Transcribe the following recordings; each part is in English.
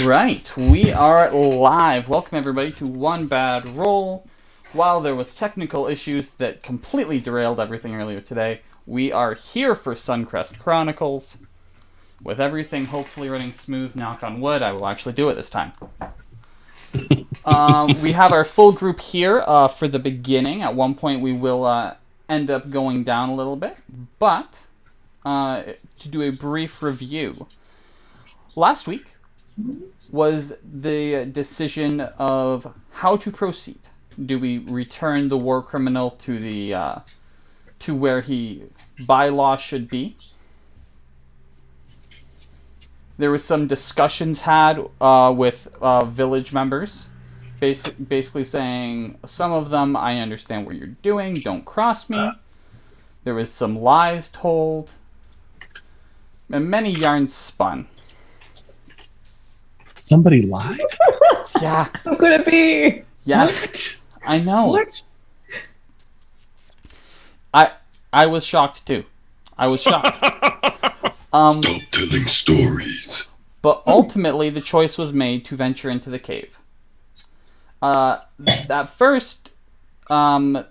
Right, we are live. Welcome everybody to One Bad Roll. While there was technical issues that completely derailed everything earlier today, we are here for Suncrest Chronicles. With everything hopefully running smooth, knock on wood, I will actually do it this time. We have our full group here for the beginning. At one point we will end up going down a little bit, but to do a brief review. Last week was the decision of how to proceed. Do we return the war criminal to the to where he by law should be? There was some discussions had with village members, basically saying, some of them, I understand what you're doing, don't cross me. There was some lies told, and many yarns spun. Somebody lied? Yeah. How could it be? Yeah. What? I know. What? I was shocked too. I was shocked. Stop telling stories. But ultimately, the choice was made to venture into the cave. At first, the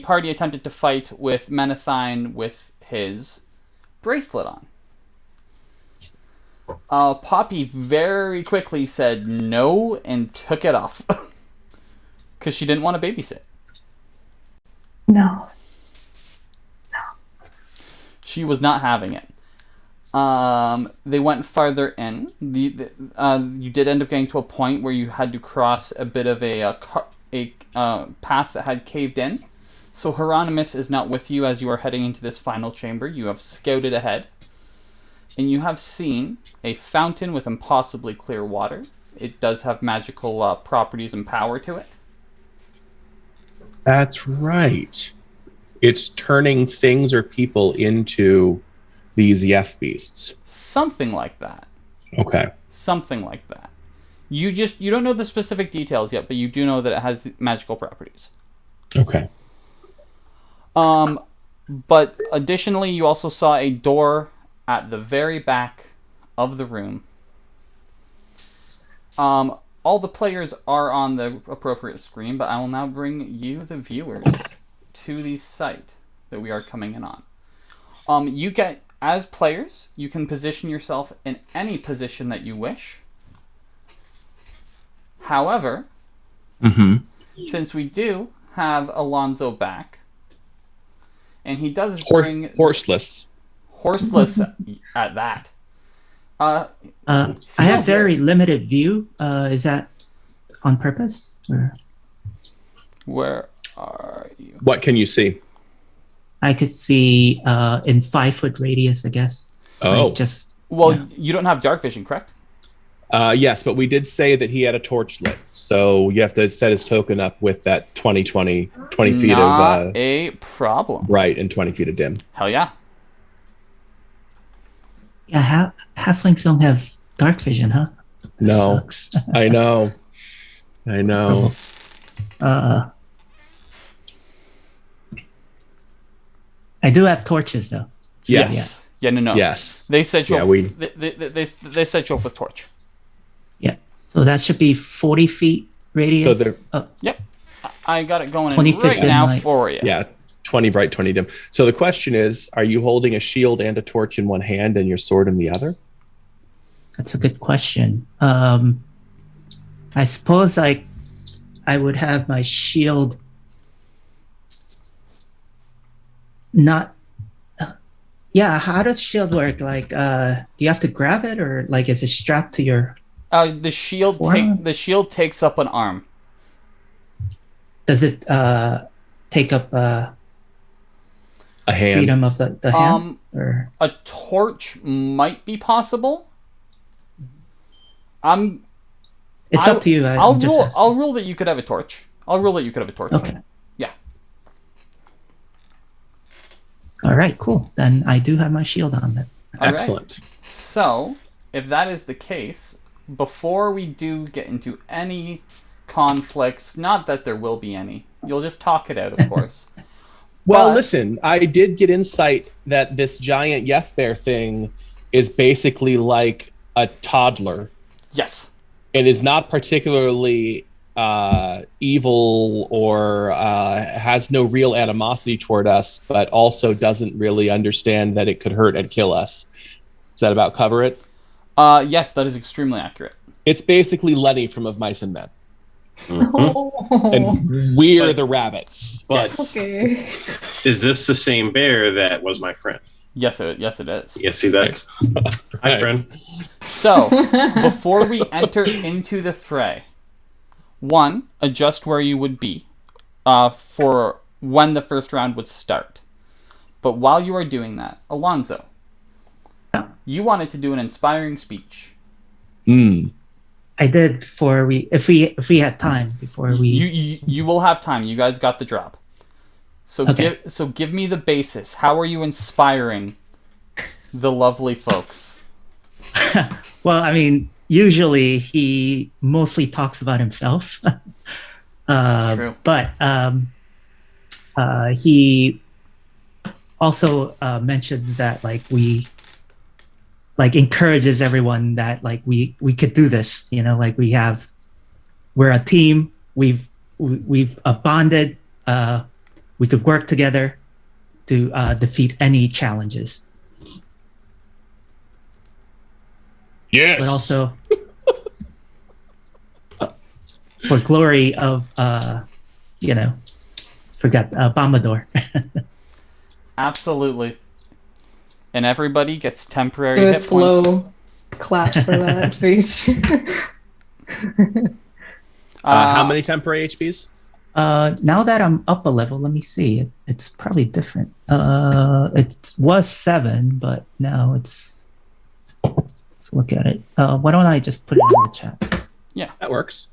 party attempted to fight with Menethine with his bracelet on. Poppy very quickly said no and took it off. Because she didn't want to babysit. No. She was not having it. They went farther in. You did end up getting to a point where you had to cross a bit of a path that had caved in. So Hieronymus is not with you as you are heading into this final chamber. You have scouted ahead. And you have seen a fountain with impossibly clear water. It does have magical properties and power to it. That's right. It's turning things or people into these Yeth beasts. Something like that. Okay. Something like that. You don't know the specific details yet, but you do know that it has magical properties. Okay. But additionally, you also saw a door at the very back of the room. All the players are on the appropriate screen, but I will now bring you, the viewers, to the site that we are coming in on. As players, you can position yourself in any position that you wish. However, since we do have Alonzo back, and he does bring... Horseless at that. I have very limited view. Is that on purpose? Or? Where are you? What can you see? I could see in 5 foot radius, I guess. Oh. You don't have dark vision, correct? Yes, but we did say that he had a torch lit. So you have to set his token up with that 20 feet Not of... a problem. Right, and 20 feet of dim. Hell yeah. Yeah, halflings don't have dark vision, huh? No. I know. I do have torches, though. Yes. Yeah, no. Yes. They set you Yeah, up. They set you up with torch. Yeah. So that should be 40 feet radius. So Yep. I got it going 20 in feet right dim now light. for you. Yeah, 20 bright, 20 dim. So the question is, are you holding a shield and a torch in one hand and your sword in the other? That's a good question. I suppose I would have my shield not... yeah, how does shield work? Like, do you have to grab it, or like is it strapped to your... The shield takes up an arm. Does it take up A hand. freedom of the hand? Or... A torch might be possible. It's up to you. I'll rule that you could have a torch. Okay. Yeah. All right, cool. Then I do have my shield on then. Excellent. Right. So, if that is the case, before we do get into any conflicts, not that there will be any, you'll just talk it out, of course. Well, listen, I did get insight that this giant Yeth Bear thing is basically like a toddler Yes. and is not particularly evil or has no real animosity toward us, but also doesn't really understand that it could hurt and kill us. Does that about cover it? Yes, that is extremely accurate. It's basically Lenny from Of Mice and Men. Oh. And we're the rabbits. But Okay. is this the same bear that was my friend? Yes, it is. Yeah, see, that's... Hi, friend. So, before we enter into the fray, one, adjust where you would be for when the first round would start. But while you are doing that, Alonzo, you wanted to do an inspiring speech. I did before if we had time before we. You will have time. You guys got the drop. So Okay. give me the basis. How are you inspiring the lovely folks? Well, I mean, usually he mostly talks about himself. True. But he also mentions that encourages everyone that we could do this. We're a team. We've bonded. We could work together to defeat any challenges. Yes. But also for glory of Bombador. Absolutely. And everybody gets temporary Do a hit points. slow clap for that speech. How many temporary HPs? Now that I'm up a level, let me see. It's probably different. It was 7, but now let's look at it. Why don't I just put it in the chat? Yeah, That works.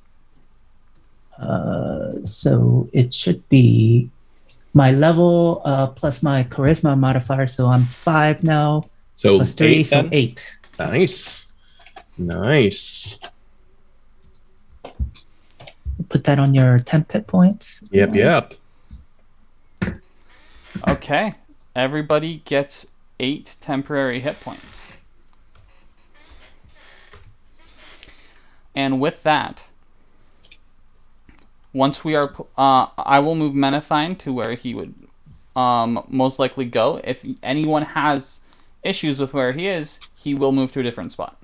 So it should be my level plus my charisma modifier. So I'm 5 now. So Plus 3, 8 so then? 8. Nice. Put that on your temp hit points. Yep. Okay. Everybody gets 8 temporary hit points. And with that, once we are... I will move Menethine to where he would most likely go. If anyone has issues with where he is, he will move to a different spot.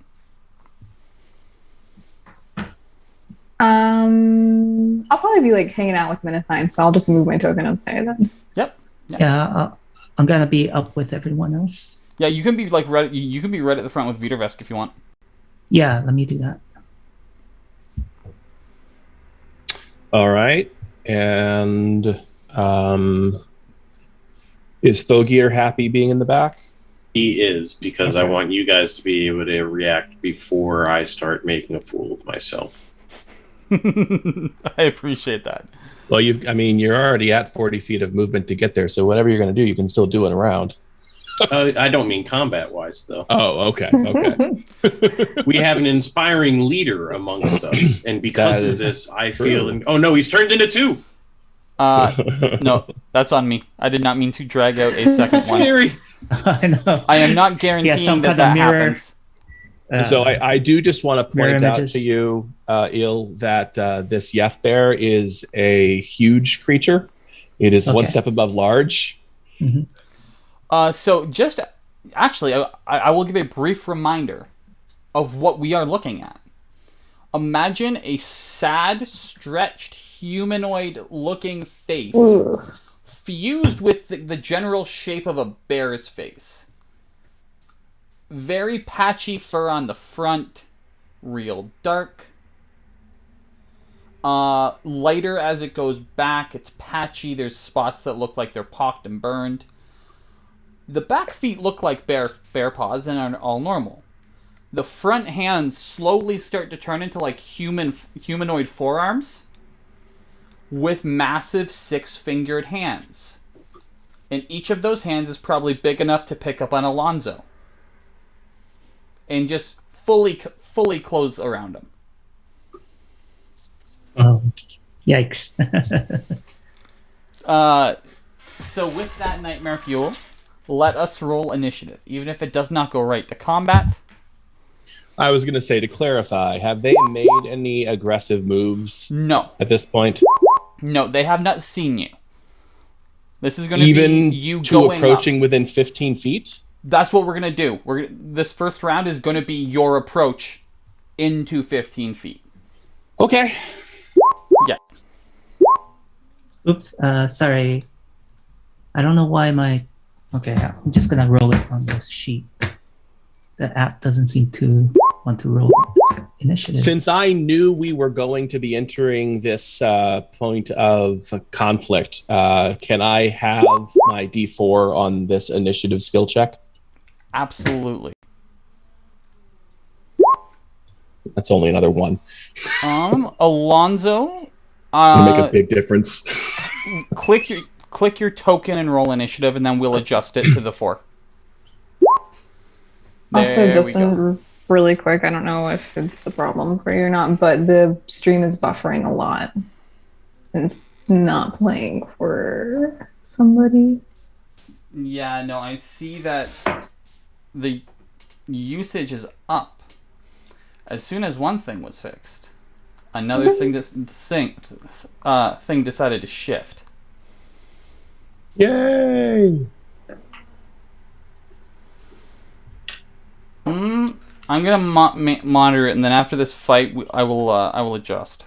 I'll probably be hanging out with Menethine, so I'll just move my token and stay then. Yep. Yeah, I'm gonna be up with everyone else. Yeah, you can be right. You can be right at the front with Viettervesk if you want. Yeah, let me do that. All right. And is Thoggir happy being in the back? He is, because I Okay. want you guys to be able to react before I start making a fool of myself. I appreciate that. Well, you're already at 40 feet of movement to get there, so whatever you're going to do, you can still do it around. I don't mean combat-wise, though. Oh, okay. We have an inspiring leader amongst us, and because That of is this, I true. feel... Oh, no, he's turned into 2! No, that's on me. I did not mean to drag out a second one. Scary! I know. I am not guaranteeing some that kind of mirror. happens. So I do just want to Mirror point out images. to you, Il, that this Yeth Bear is a huge creature. It is one Okay. step above large. So just actually, I will give a brief reminder of what we are looking at. Imagine a sad, stretched, humanoid-looking face Ooh. fused with the general shape of a bear's face. Very patchy fur on the front, real dark. Lighter as it goes back, it's patchy. There's spots that look like they're pocked and burned. The back feet look like bear paws and are all normal. The front hands slowly start to turn into humanoid forearms with massive 6-fingered hands. And each of those hands is probably big enough to pick up on Alonzo. And just fully close around him. Oh, yikes. So with that nightmare fuel, let us roll initiative. Even if it does not go right to combat. I was going to say, to clarify, have they made any aggressive moves No. at this point? No, they have not seen you. This is going to Even be you to going approaching up. within 15 feet? That's what we're going to do. This first round is going to be your approach into 15 feet. Okay. Yeah. Oops. Sorry. I don't know why my. Okay, I'm just gonna roll it on this sheet. The app doesn't seem to want to roll initiative. Since I knew we were going to be entering this point of conflict, can I have my D4 on this initiative skill check? Absolutely. That's only another one. Alonzo, It'll make a big difference. click your token and roll initiative, and then we'll adjust it to the 4. Also, There just we go. really quick, I don't know if it's a problem for you or not, but the stream is buffering a lot. And it's not playing for somebody. Yeah, no, I see that the usage is up. As soon as one thing was fixed, another thing decided to shift. Yay! I'm gonna monitor it, and then after this fight, I will adjust.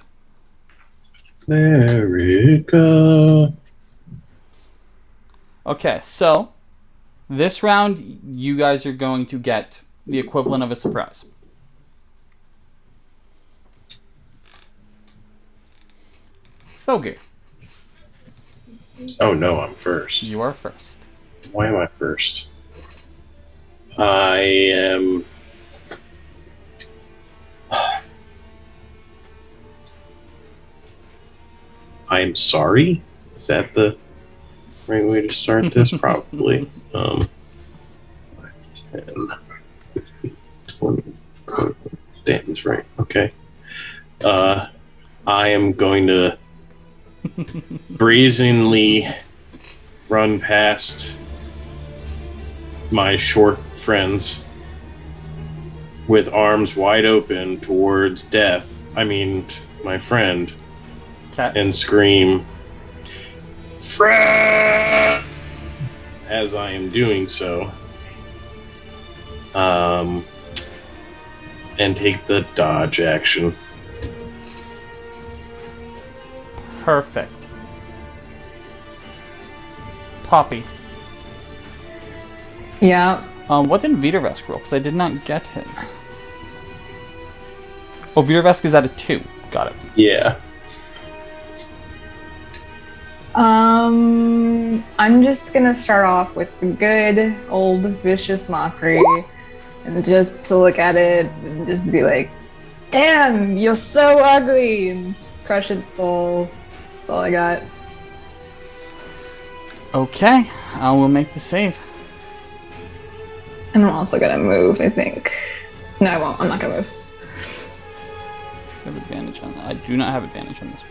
America. Okay, so this round, you guys are going to get the equivalent of a surprise. Thoggir, Oh no, I'm first. you are first. Why am I first? I am. I am sorry. Is that the right way to start this? Probably. 5, 10, 15, 20, 25. Damn, that's right. Okay. I am going to brazenly run past my short friends with arms wide open towards death. I mean, my friend. Okay. And scream, "Friend!" as I am doing so. And take the dodge action. Perfect. Poppy. Yeah. What did Viettervesk roll? Because I did not get his. Oh, Viettervesk is at a 2. Got it. Yeah. I'm just gonna start off with the good old vicious mockery, and just to look at it and just be like, "Damn, you're so ugly!" and just crush its soul. That's all I got. Okay, I will make the save. And I'm also gonna move, I think. No, I won't. I'm not gonna move. I have advantage on that. I do not have advantage on this.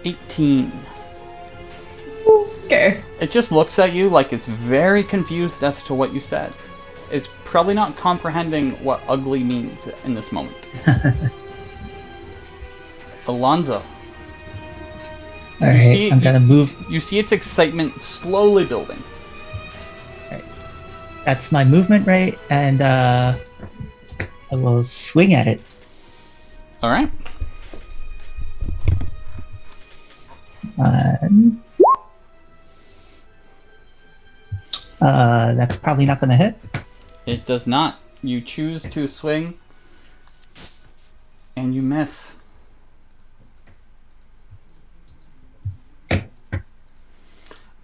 18. Okay. It just looks at you like it's very confused as to what you said. It's probably not comprehending what ugly means in this moment. Alonzo. All right, see- I'm gonna move. You see its excitement slowly building. That's my movement, right? And I will swing at it. Alright. That's probably not gonna hit. It does not. You choose to swing, and you miss.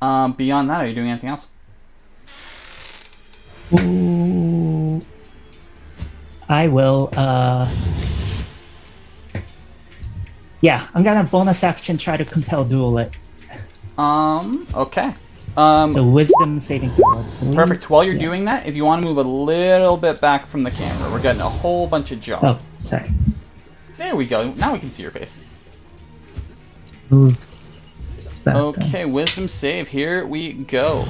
Beyond that, are you doing anything else? Ooh. I will, yeah, I'm gonna bonus action try to compel duel it. Okay. So wisdom saving throw. I believe. Perfect. While you're Yeah. doing that, if you want to move a little bit back from the camera, we're getting a whole bunch of junk. Oh, sorry. There we go. Now we can see your face. Move. Back down. Okay, wisdom save. Here we go.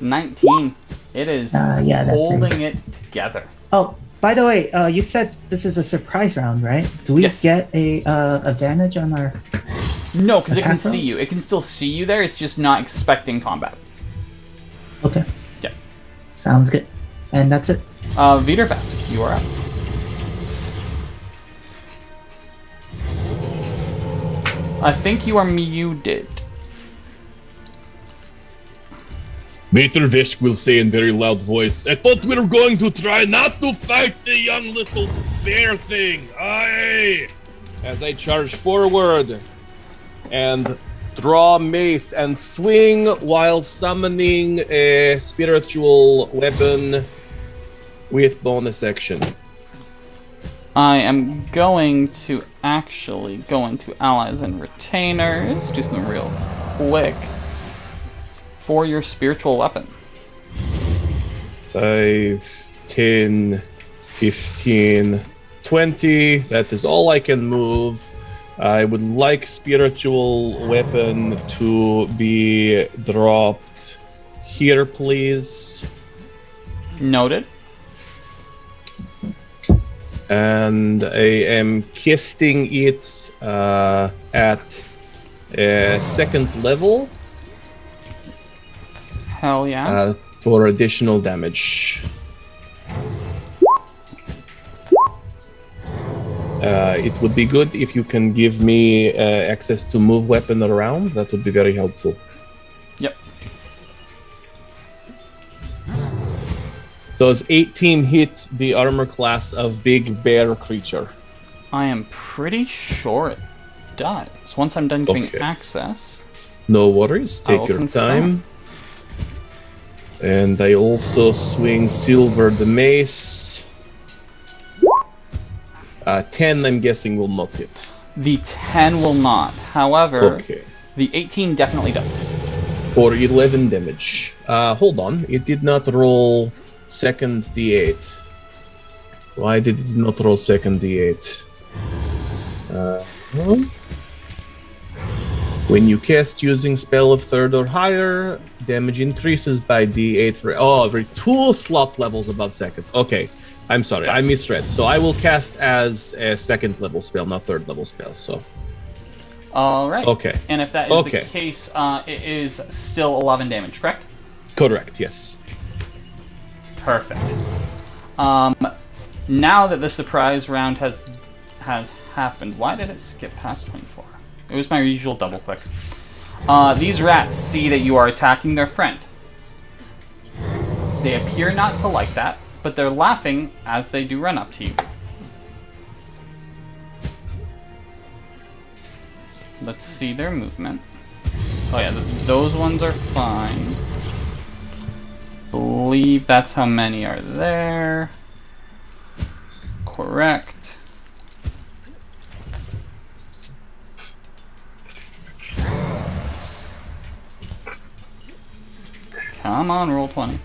19. It is Yeah, that's holding it together. Oh, by the way, you said this is a surprise round, right? Do we Yes. get a advantage on our? No, because it can Attack see rolls? you. It can still see you there. It's just not expecting combat. Okay. Yeah. Sounds good. And that's it. Viettervesk, you are up. I think you are muted. Viettervesk will say in very loud voice, I thought we were going to try not to fight the young little bear thing. Aye! As I charge forward and draw mace and swing while summoning a spiritual weapon with bonus action. I am going to actually go into allies and retainers. Do something real quick. For your spiritual weapon. 5, 10, 15, 20. That is all I can move. I would like spiritual weapon to be dropped here, please. Noted. And I am casting it at a second level. Hell yeah. For additional damage. It would be good if you can give me access to move weapon around. That would be very helpful. Yep. Does 18 hit the armor class of big bear creature? I am pretty sure it does. Once I'm done giving Okay. access. No worries. I will Take your confirm. time. And I also swing silver the mace. 10, I'm guessing, will not hit. The 10 will not. However, Okay. the 18 definitely does. For 11 damage. Hold on. It did not roll second d8. Why did it not roll second d8? When you cast using spell of third or higher, damage increases by d8 for every 2 slot levels above second. Okay, I'm sorry, I misread. So I will cast as a second level spell, not third level spell. So Alright. Okay. And if that is Okay. the case, it is still 11 damage, correct? correct, yes. Perfect. Now that the surprise round has happened, why did it skip past 24? It was my usual double click. These rats see that you are attacking their friend. They appear not to like that, but they're laughing as they do run up to you. Let's see their movement. Oh yeah, those ones are fine. Believe that's how many are there. Correct. Come on, roll 20.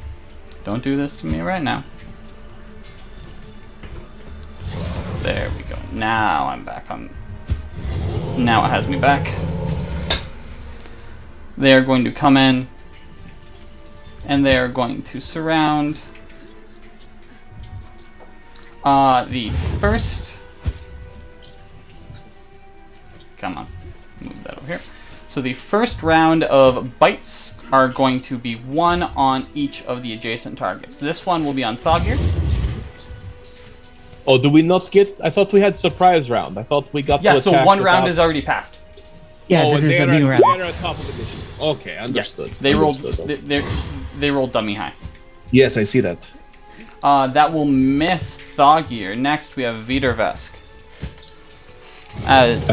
Don't do this to me right now. There we go. Now I'm back on. Now it has me back. They are going to come in. And they are going to surround the first. Come on. Move that over here. So the first round of bites are going to be one on each of the adjacent targets. This one will be on Thoggir. Oh, do we not get? I thought we had surprise round. I thought we got. Yeah, to so attack one the round top- is already passed. Yeah, Oh, this is they're a new at- round. They're at top of the mission. Okay, understood. Yes, they rolled. Understood. They rolled dummy high. Yes, I see that. That will miss Thoggir. Next, we have Viettervesk. As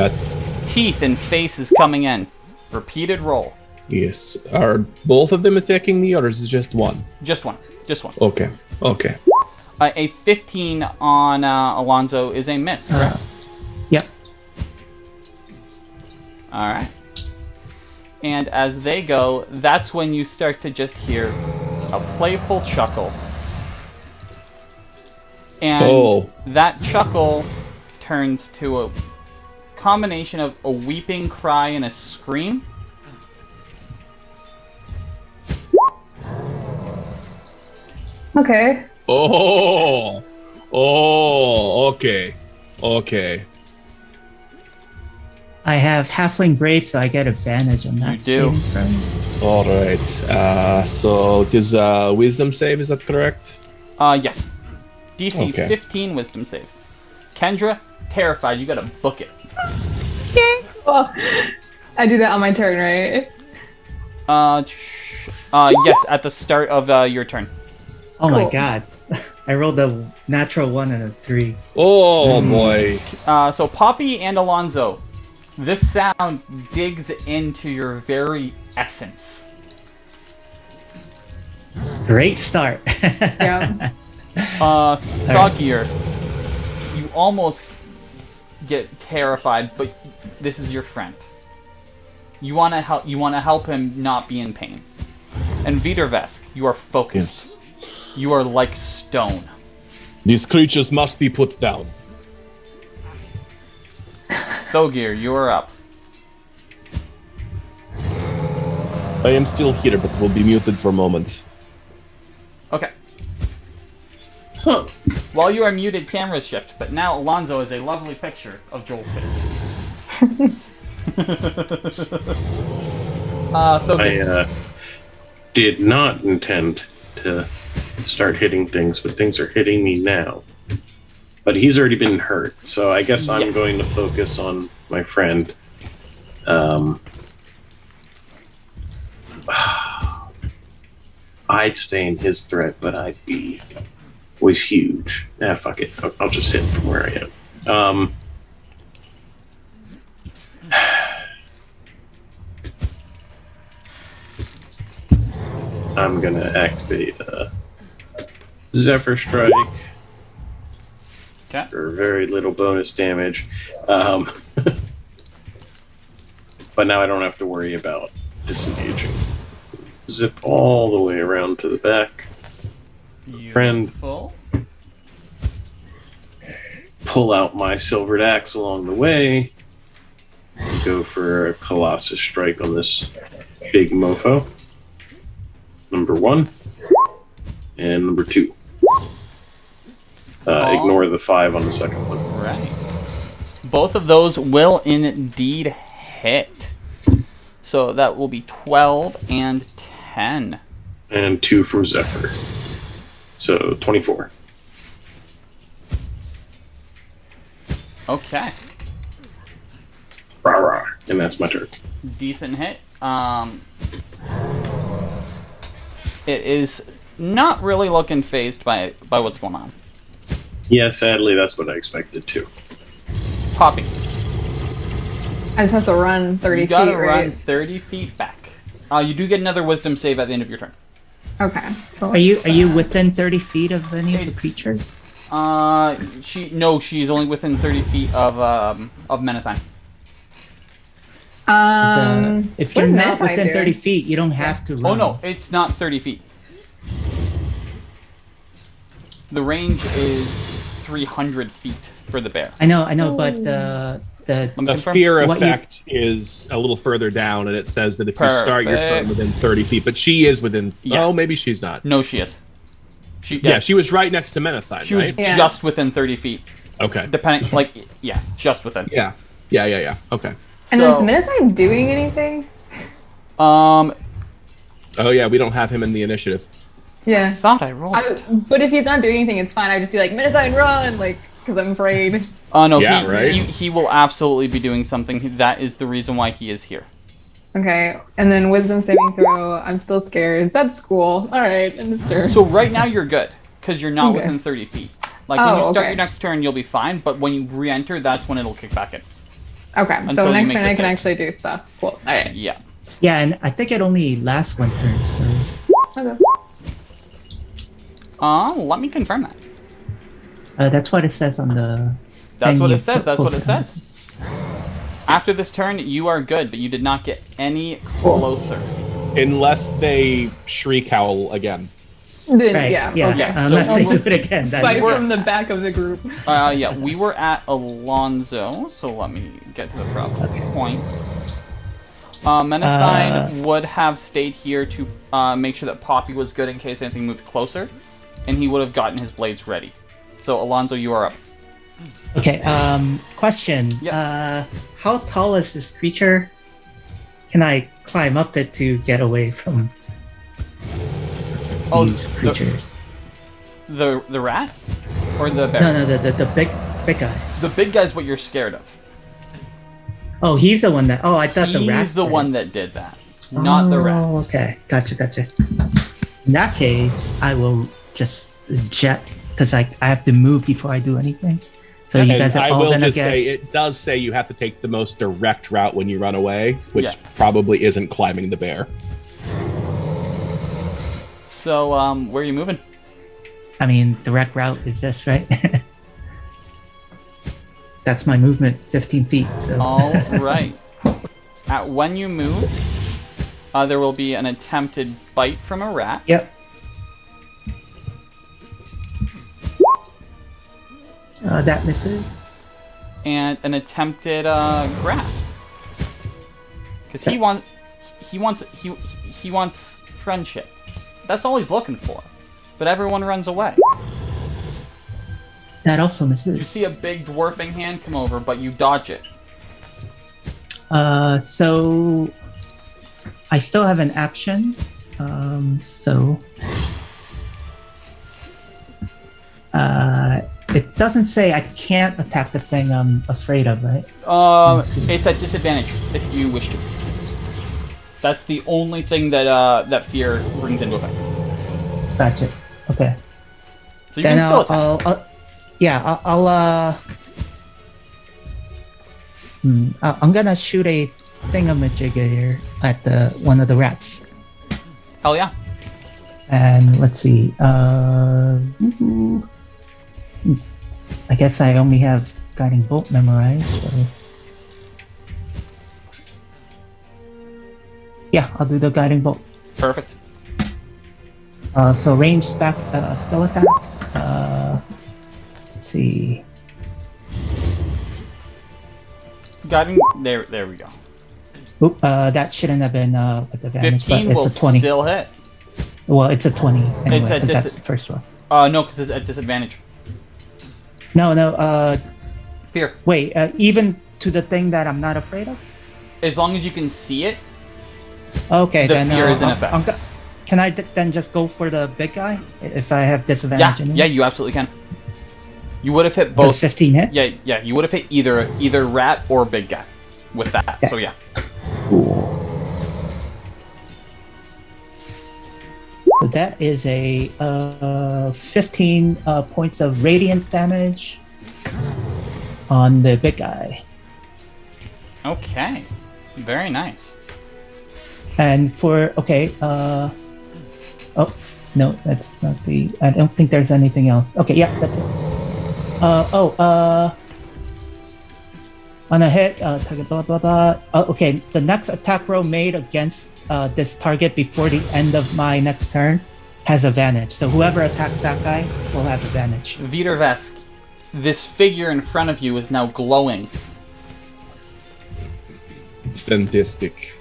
teeth and face is coming in. Repeated roll. Yes. Are both of them attacking me, or is it just one? Just one. Just one. Okay. Okay. A 15 on Alonzo is a miss, correct? Yep. Alright. And as they go, that's when you start to just hear a playful chuckle. And that chuckle turns to a combination of a weeping cry and a scream. Okay. Oh, okay. I have Halfling Brave, so I get advantage on that. You do. saving throw. All right. So it is wisdom save, is that correct? Yes. DC Okay. 15 wisdom save. Kendra, terrified. You gotta book it. Well, I do that on my turn, right? Yes, at the start of your turn. Oh my Cool. god. I rolled a natural 1 and a 3. Oh boy. So Poppy and Alonzo, this sound digs into your very essence. Great start. Yeah. Thoggir, you almost get terrified, but this is your friend. You want to help. You want to help him not be in pain. And Viettervesk, you are focused. Yes. You are like stone. These creatures must be put down. Thoggir, you are up. I am still here, but will be muted for a moment. Okay. While you are muted, camera shift, but now Alonzo is a lovely picture of Joel's face. Thoggir, I did not intend to start hitting things, but things are hitting me now. But he's already been hurt, so I guess I'm Yes. going to focus on my friend. I'd stay in his threat, but was huge. Fuck it. I'll just hit from where I am. I'm gonna activate Zephyr Strike okay. for very little bonus damage. But now I don't have to worry about disengaging. Zip all the way around to the back. Friend. Beautiful. Pull out my silvered axe along the way. And go for a Colossus Strike on this big mofo. Number 1. And number 2. Ignore the 5 on the second one. Right. Both of those will indeed hit. So that will be 12 and 10. And 2 from Zephyr. So 24. Okay. Rah, rah. And that's my turn. Decent hit. It is not really looking phased by what's going on. Yeah, sadly, that's what I expected too. Poppy, I just have to run 30 you gotta feet, run right? 30 feet back. You do get another wisdom save at the end of your turn. Okay. Cool. Are you within 30 feet of any of the It's- creatures? She's only within 30 feet of Menethine. If what you're is not Menethine within 30 doing? feet, you don't have to run. Oh no, it's not 30 feet. The range is 300 feet for the bear. I know, but the Let me The confirm. fear What you- effect is a little further down, and it says that if you start your turn Perfect. within 30 feet, but she is within. Yeah. Oh, maybe she's not. No, she is. Yeah, she was right next to Menethine, She was right? Yeah. just within 30 feet. Okay. Depending, just within. Yeah. Okay. And So- is Menethine doing anything? Oh yeah, we don't have him in the initiative. Yeah. Thought I rolled. But if he's not doing anything, it's fine. I just be like, Menethine, run! Like, because I'm afraid. Oh no, Yeah, right? he will absolutely be doing something. That is the reason why he is here. Okay. And then wisdom saving throw. I'm still scared. That's cool. Alright, in this turn. So right now you're good because you're not Okay. within 30 feet. Like when Oh, you start okay. your next turn, you'll be fine. But when you re-enter, that's when it'll kick back in. Okay, Until so you next make turn the I can save. actually do stuff. Cool. Alright. Yeah. Yeah, and I think it only lasts one turn, so Okay. Let me confirm that. that's what it says on the. That's thing what you it says. That's what it posted. says. After this turn, you are good, but you did not get any closer. Unless they shriek howl again. Then, Right, yeah. yeah. Okay. Unless So they almost do it again. That's Fight were- from the back of the group. Yeah, we were at Alonzo, so let me get to the proper point. Menethine would have stayed here to make sure that Poppy was good in case anything moved closer. and he would have gotten his blades ready. So, Alonzo, you are up. Okay, question. Yeah. How tall is this creature? Can I climb up it to get away from these creatures? The rat? Or the bear? No, the big guy. The big guy's what you're scared of. Oh, he's the one that... Oh, I thought the rat... He's the one that did that, not the rat. Oh, okay. Gotcha. In that case, I will just jet, because I have to move before I do anything. So you guys are all gonna get... It does say you have to take the most direct route when you run away, which Yeah. probably isn't climbing the bear. So, where are you moving? I mean, direct route is this, right? That's my movement, 15 feet. So. All right. When you move, there will be an attempted bite from a rat. Yep. That misses. And an attempted grasp. Because he wants friendship. That's all he's looking for. But everyone runs away. That also misses. You see a big dwarfing hand come over, but you dodge it. So I still have an action. It doesn't say I can't attack the thing I'm afraid of, right? It's at disadvantage if you wish to. That's the only thing that that fear brings into effect. Gotcha. Okay. So you can still attack. I'm gonna shoot a thingamajigger here at one of the rats. Hell yeah. And let's see. I guess I only have Guiding Bolt memorized. So. Yeah, I'll do the Guiding Bolt. Perfect. So range spell attack. Let's see. Guiding. There we go. Oop, that shouldn't have been with advantage, 15 but it's will a 20. still hit. Well, it's a 20 anyway, It's a because that's the first one. No, because it's at disadvantage. No, Fear. wait, even to the thing that I'm not afraid of? As long as you can see it, Okay, the then fear is in effect. can I then just go for the big guy if I have disadvantage? Yeah, in it? yeah, you absolutely can. You would have hit Does both. 15 hit? Yeah, you would have hit either rat or big guy with that. Yeah. So yeah. Cool. So that is a 15 points of radiant damage on the big guy. Okay. Very nice. And for oh no, that's not the. I don't think there's anything else. Okay, yeah, that's it. On a hit, target blah blah blah. Okay, the next attack roll made against this target before the end of my next turn has advantage. So whoever attacks that guy will have advantage. Viettervesk, this figure in front of you is now glowing. Fantastic.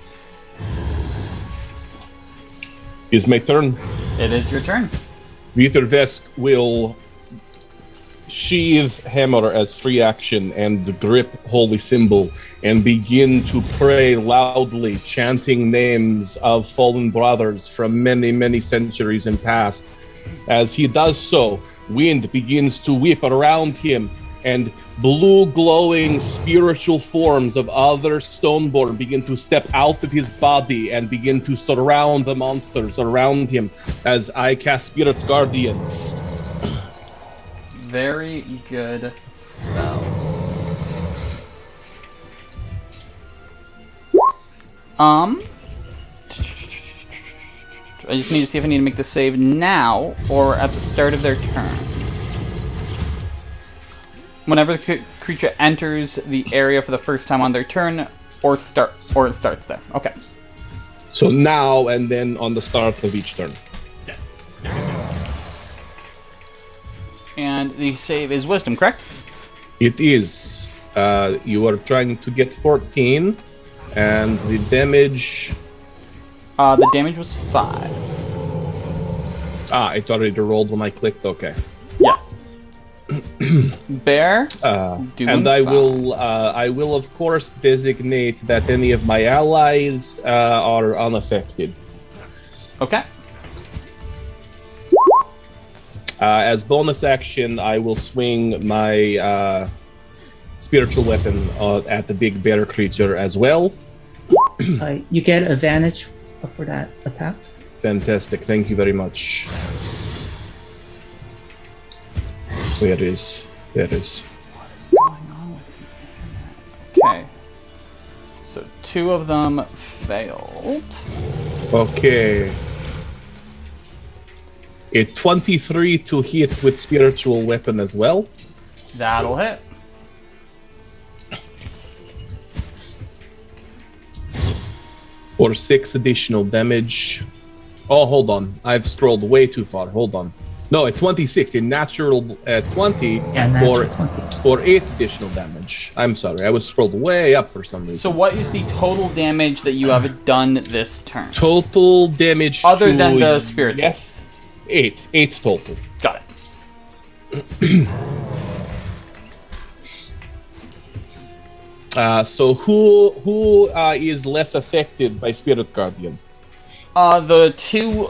It's my turn. It is your turn. Viettervesk will sheathe hammer as free action and grip holy symbol and begin to pray loudly, chanting names of fallen brothers from many, many centuries in past. As he does so, wind begins to whip around him, and blue glowing spiritual forms of other Stoneborne begin to step out of his body and begin to surround the monsters around him as I cast Spirit Guardians. Very good spell. I just need to see if I need to make the save now or at the start of their turn. Whenever the creature enters the area for the first time on their turn, or it starts there. Okay. So now and then on the start of each turn. And the save is Wisdom, correct? It is. You are trying to get 14, and the damage... The damage was 5. It already rolled when I clicked. Okay. Yeah. Bear. And I will of course designate that any of my allies are unaffected. Okay. As bonus action, I will swing my spiritual weapon at the big bear creature as well. You get advantage for that attack. Fantastic, thank you very much. There it is. There it is. What is going on with the internet? Okay. So 2 of them failed. Okay. A 23 to hit with spiritual weapon as well. That'll hit. For 6 additional damage. Oh, hold on. I've scrolled way too far. Hold on. No, a 26. A natural 20 natural 20. For 8 additional damage. I'm sorry. I was scrolled way up for some reason. So what is the total damage that you have done this turn? Total damage other than the spiritual? Yes. 8. 8 total. Got it. So who is less affected by Spirit Guardian? The 2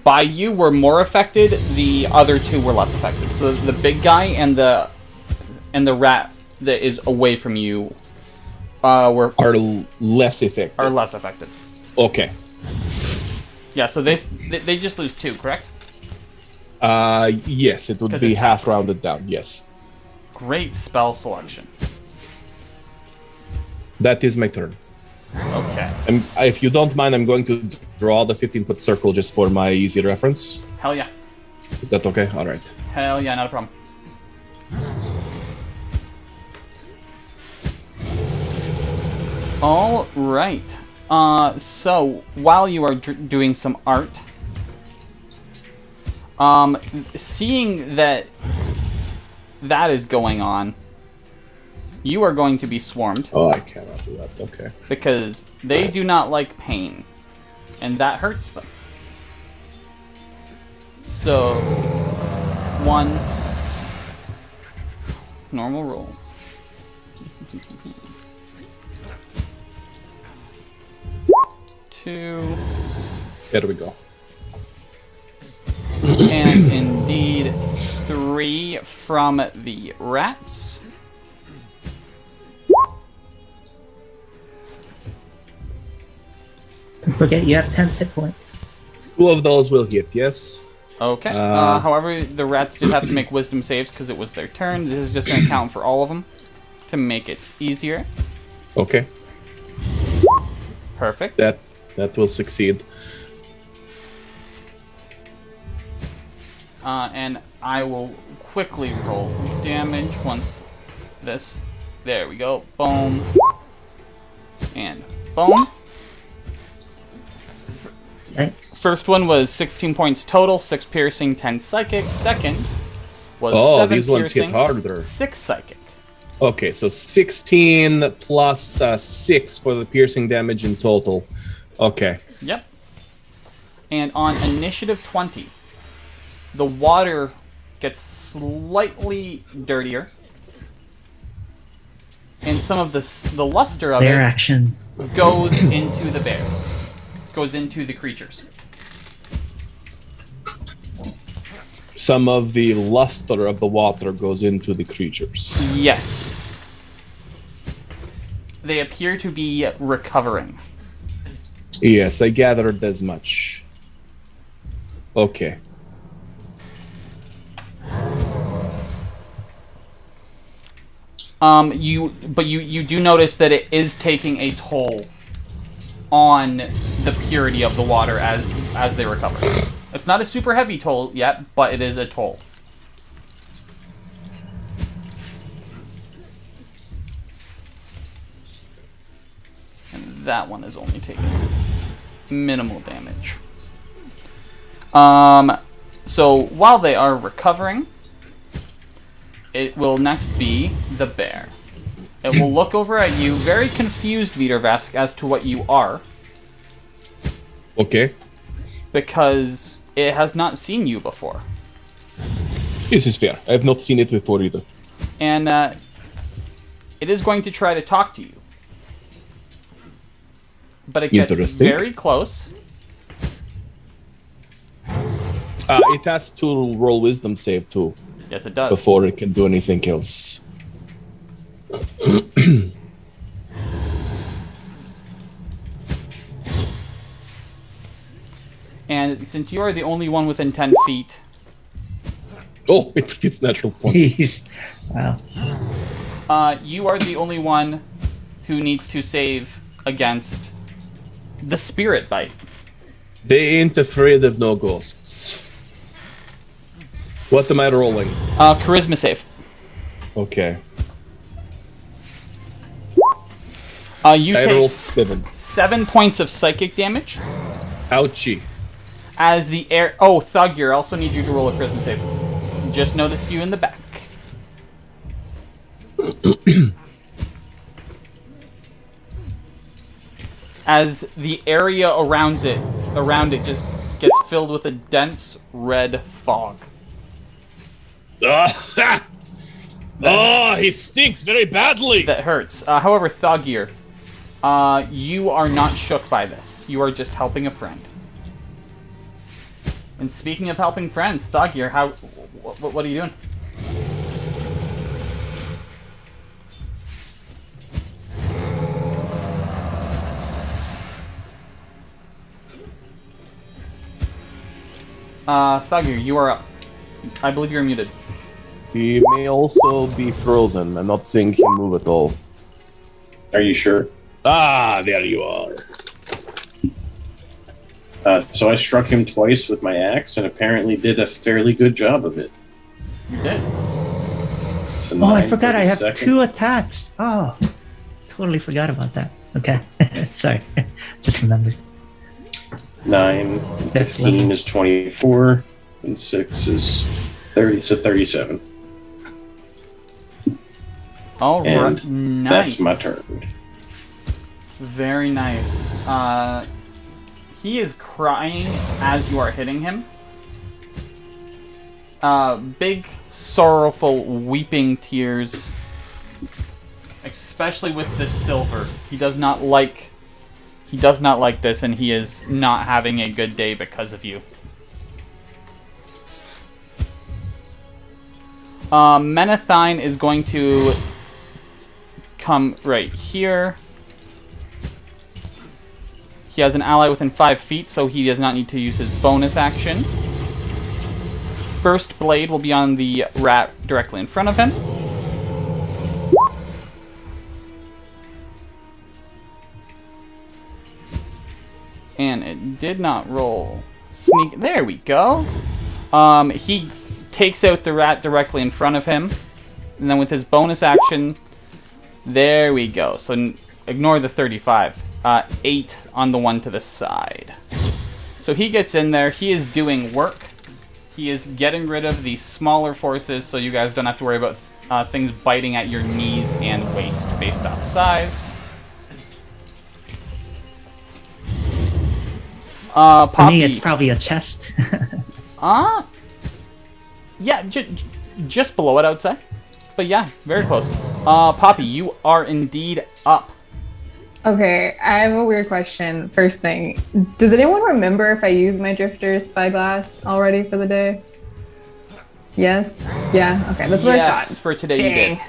by you were more affected. The other 2 were less affected. So the big guy and the rat that is away from you are less affected. Are less affected. Okay. Yeah. So they just lose 2, correct? Yes, it would be half rounded down. Yes. Great spell selection. That is my turn. Okay. If you don't mind, I'm going to draw the 15-foot circle just for my easy reference. Hell yeah. Is that okay? All right. Hell yeah, not a problem. All right. So while you are doing some art, seeing that is going on, you are going to be swarmed. Oh, I cannot do that. Okay. Because they do not like pain, and that hurts them. So, 1 normal roll. Two. There we go. And indeed, 3 from the rats. Don't forget you have 10 hit points. 2 of those will hit, yes. Okay. However, the rats do have to make wisdom saves because it was their turn. This is just going to count for all of them to make it easier. Okay. Perfect. That will succeed. And I will quickly roll damage once this. There we go. Boom. And boom. Nice. First one was 16 points total, 6 piercing, 10 psychic. Second was 7 these ones hit piercing, harder. 6 psychic. Okay, so 16 plus 6 for the piercing damage in total. Okay. Yep. And on initiative 20, the water gets slightly dirtier, and some of the luster of Bear it action goes into the bears. Goes into the creatures. Some of the luster of the water goes into the creatures. Yes. They appear to be recovering. Yes, I gathered as much. Okay. You do notice that it is taking a toll on the purity of the water as they recover. It's not a super heavy toll yet, but it is a toll. And that one is only taking minimal damage. So while they are recovering, it will next be the bear. It will look over at you, very confused, Viettervesk, as to what you are. Okay. Because it has not seen you before. This is fair. I have not seen it before either. And it is going to try to talk to you. But it gets Interesting. very close. It has to roll wisdom save too Yes, it does. before it can do anything else. And since you are the only one within 10 feet, Oh, it gets natural point. Jeez. Wow. you are the only one who needs to save against the spirit bite. They ain't afraid of no ghosts. What am I rolling? Charisma save. Okay. You I take roll 7. 7 points of psychic damage Ouchie. as the air. Oh, Thoggir, also need you to roll a charisma save. Just noticed you in the back. As the area around it just gets filled with a dense red fog. Oh, he stinks very badly. That hurts. However, Thoggir, you are not shook by this. You are just helping a friend. And speaking of helping friends, Thoggir, what are you doing? Thoggir, you are up. I believe you're muted. He may also be frozen. I'm not seeing him move at all. Are you sure? Ah, there you are. So I struck him twice with my axe and apparently did a fairly good job of it. You did. So Oh, I 9 forgot for I the have second. 2 attacks. Oh, totally forgot about that. Okay. Sorry. Just remembered. 9 and That's 15 lovely. is 24, and 6 is 30, so 37. All right. And Nice. that's my turn. Very nice. He is crying as you are hitting him. Big, sorrowful, weeping tears. Especially with this silver. He does not like this, and he is not having a good day because of you. Menethine is going to come right here. He has an ally within 5 feet, so he does not need to use his bonus action. First blade will be on the rat directly in front of him. And it did not roll. Sneak. There we go. He takes out the rat directly in front of him. And then with his bonus action, there we go. So ignore the 35. 8 on the one to the side. So he gets in there. He is doing work. He is getting rid of the smaller forces, so you guys don't have to worry about things biting at your knees and waist based off size. For Posse, me, it's probably a chest. yeah, just below it, I would say. But yeah, very close. Poppy, you are indeed up. Okay, I have a weird question. First thing, does anyone remember if I used my Drifter's Spyglass already for the day? Yes? Yeah? Okay, that's what I Yes, thought. for today you Dang. did.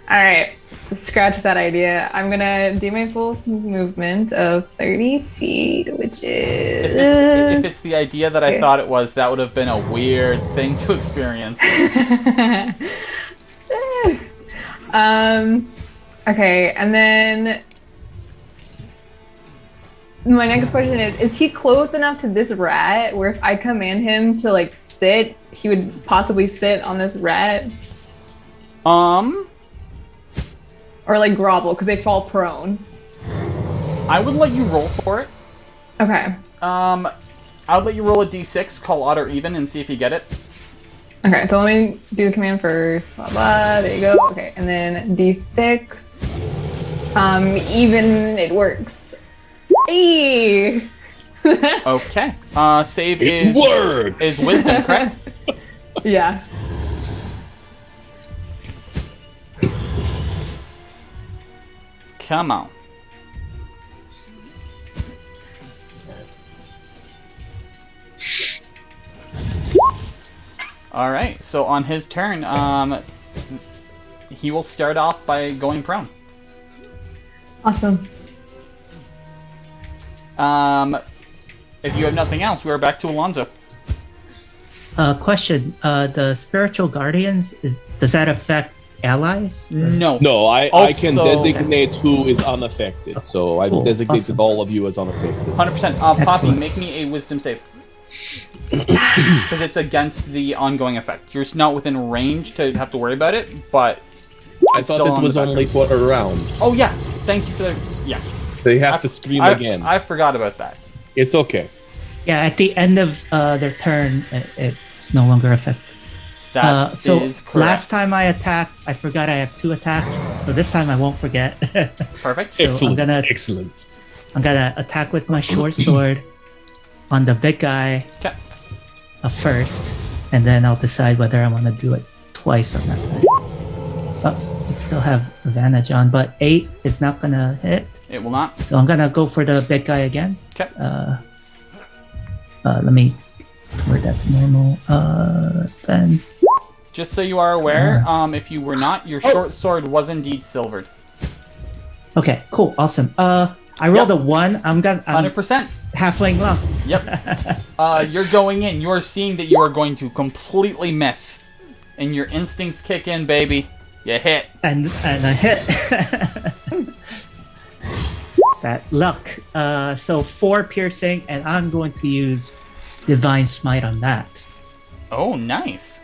Alright, so scratch that idea. I'm gonna do my full movement of 30 feet, which is... If it's the idea that I Okay. thought it was, that would have been a weird thing to experience. Okay, and then my next question is he close enough to this rat where if I command him to like sit, he would possibly sit on this rat? Or like grovel because they fall prone. I would let you roll for it. Okay. I'll let you roll a d6, call odd or even, and see if you get it. Okay, so let me do the command first. Blah blah. There you go. Okay, and then D6. Even it works. Hey! Okay. Save It works! is wisdom, correct? Yeah. Come on. Alright, so on his turn, he will start off by going prone. Awesome. If you have nothing else, we're back to Alonzo. Question: the spiritual guardians does that affect allies? No. No, I can Also- designate who is unaffected. So I've Cool, designated awesome. all of you as unaffected. 100%. Poppy, Excellent. make me a wisdom save. Because it's against the ongoing effect. You're not within range to have to worry about it, but... I it's thought still it on was the back. only for a round. Oh, yeah. Thank you for the... Yeah. They have to scream again. I forgot about that. It's okay. Yeah, at the end of their turn, it's no longer affected. That So is correct. last time I attacked, I forgot I have 2 attacks. So this time I won't forget. Perfect. So Excellent. I'm gonna attack with my short sword on the big guy Okay. first, and then I'll decide whether I want to do it twice or not. Oh, I still have advantage on, but 8 is not gonna hit. It will not. So I'm gonna go for the big guy again. Okay. Let me convert that to normal. Then Just so you are aware, if you were not, your short sword was indeed silvered. okay, cool, awesome. I rolled a 1. I'm 100%. halfling luck. Yep. You're going in. You're seeing that you are going to completely miss. And your instincts kick in, baby. You hit. And I hit. That luck. So 4 piercing, and I'm going to use Divine Smite on that. Oh, nice.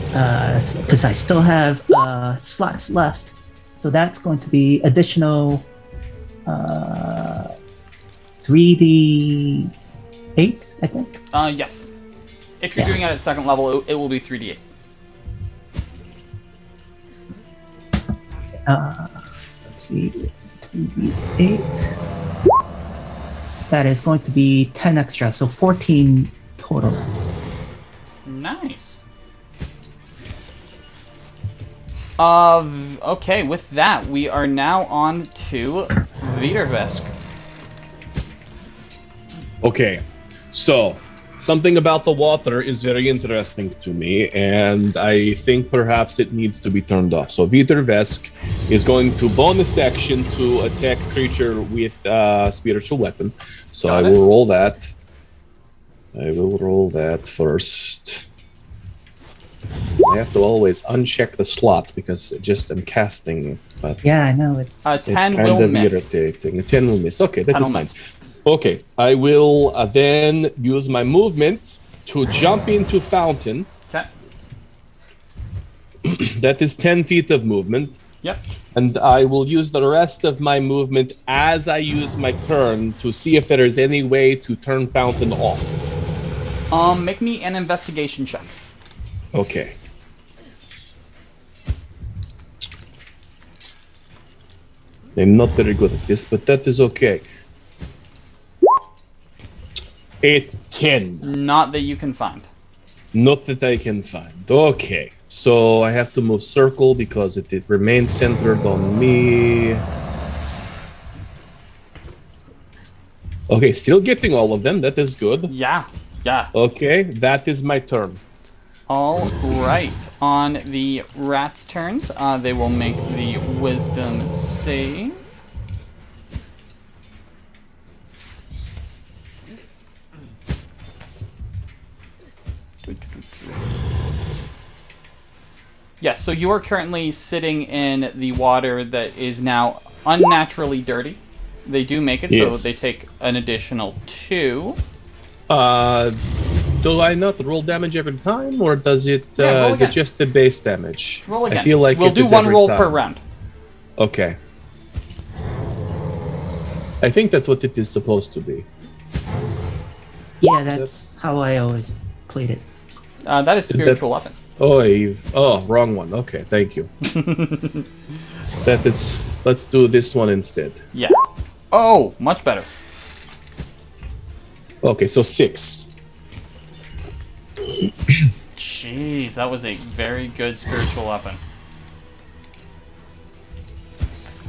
Because I still have slots left. So that's going to be additional 3d8, I think. Yes. If you're doing it at second level, it will be 3d8. Let's see. 3d8. That is going to be 10 extra, so 14 total. Nice. Okay, with that, we are now on to Viettervesk. Okay, so something about the water is very interesting to me, and I think perhaps it needs to be turned off. So Viettervesk is going to bonus action to attack creature with spiritual weapon. So Got I it. will roll that. I will roll that first. I have to always uncheck the slot because just I'm casting, but Yeah, I know it. 10 it's kind will of miss. irritating. A 10 will miss. Okay, that 10 is will fine. miss. Okay, I will then use my movement to jump into fountain. Okay. That is 10 feet of movement. Yep. And I will use the rest of my movement as I use my turn to see if there is any way to turn fountain off. Make me an investigation check. Okay. I'm not very good at this, but that is okay. A 10. Not that you can find. Not that I can find. Okay. So I have to move circle because it remains centered on me. Okay, still getting all of them. That is good. Yeah. Yeah. Okay, that is my turn. All right. On the rats' turns, they will make the wisdom save. Yes, so you are currently sitting in the water that is now unnaturally dirty. They do make it, Yes. so they take an additional 2. Do I not roll damage every time, or does it? Yeah, roll is it again. just the base damage? Roll again. I feel like we'll it do is one every roll time. per round. Okay. I think that's what it is supposed to be. Yeah, that's how I always played it. That is spiritual weapon. Oh, wrong one. Okay, thank you. That is. Let's do this one instead. Yeah. Oh, much better. Okay, so 6. Jeez, that was a very good spiritual weapon.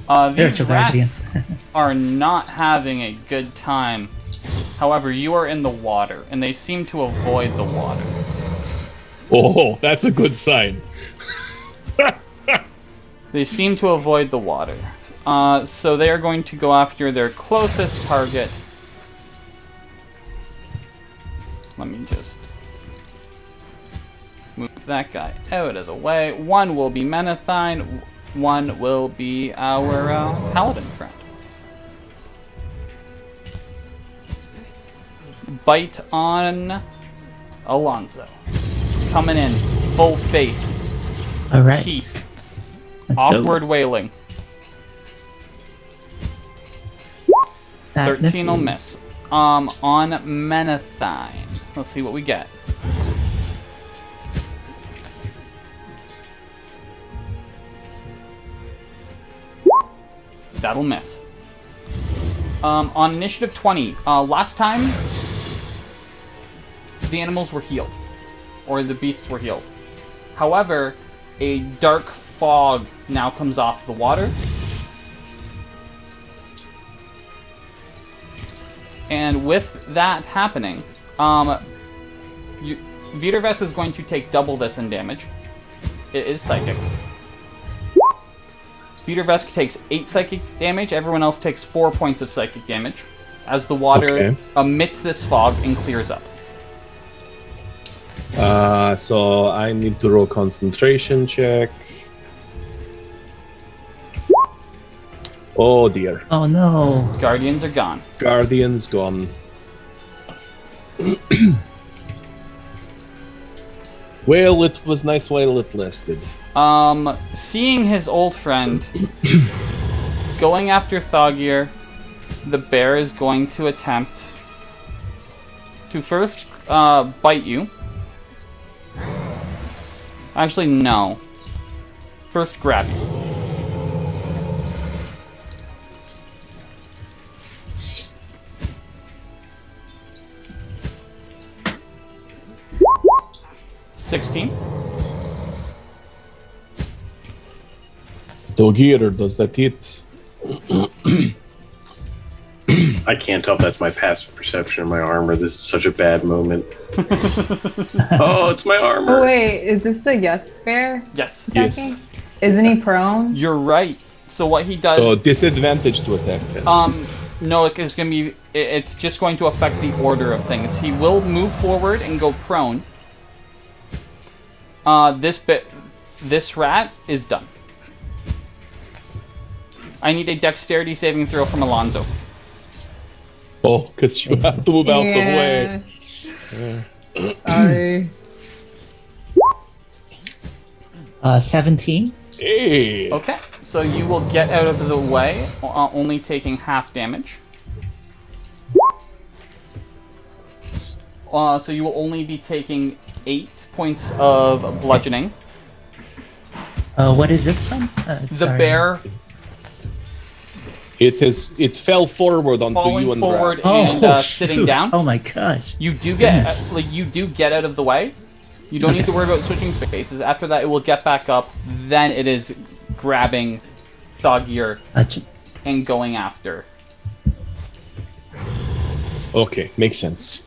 These Spiritual guardian. rats are not having a good time. However, you are in the water, and they seem to avoid the water. Oh, that's a good sign. They seem to avoid the water. So they are going to go after their closest target. Let me just move that guy out of the way. One will be Menethine. One will be our paladin friend. Bite on Alonzo. Coming in, full face, All right. teeth, Let's go. awkward wailing. That 13 will misses. miss. On Menethine. Let's see what we get. That'll miss. On initiative 20, last time the animals were healed, or the beasts were healed. However, a dark fog now comes off the water. And with that happening, Viettervesk is going to take double this in damage. It is psychic. Viettervesk takes 8 psychic damage. Everyone else takes 4 points of psychic damage as the water emits this fog and clears up. So I need to roll concentration check. Oh dear. Oh no. Guardians are gone. Guardian's gone. Well, it was nice while it lasted. Seeing his old friend going after Thoggir, the bear is going to attempt to first bite you. Actually, no. First grab you. $16. Thoggir, does that hit? I can't tell if that's my passive perception or my armor. This is such a bad moment. Oh, it's my armor. Oh wait, is this the Yeth Bear? Yes. Yes. Isn't he prone? You're right. So what he does... So disadvantage to attack then. No, it's gonna be. It's just going to affect the order of things. He will move forward and go prone. This rat is done. I need a dexterity saving throw from Alonzo. Oh, because you have to move out the way. Sorry. 17. Hey. Okay, so you will get out of the way, only taking half damage. So you will only be taking 8 points of bludgeoning. What is this from? The sorry. bear It fell forward onto falling you and forward Brad. and sitting shoot. down. Oh my gosh. You do get you do get out of the way. You don't need to worry about switching spaces. After that, it will get back up. Then it is grabbing Thoggir and going after. Okay, makes sense.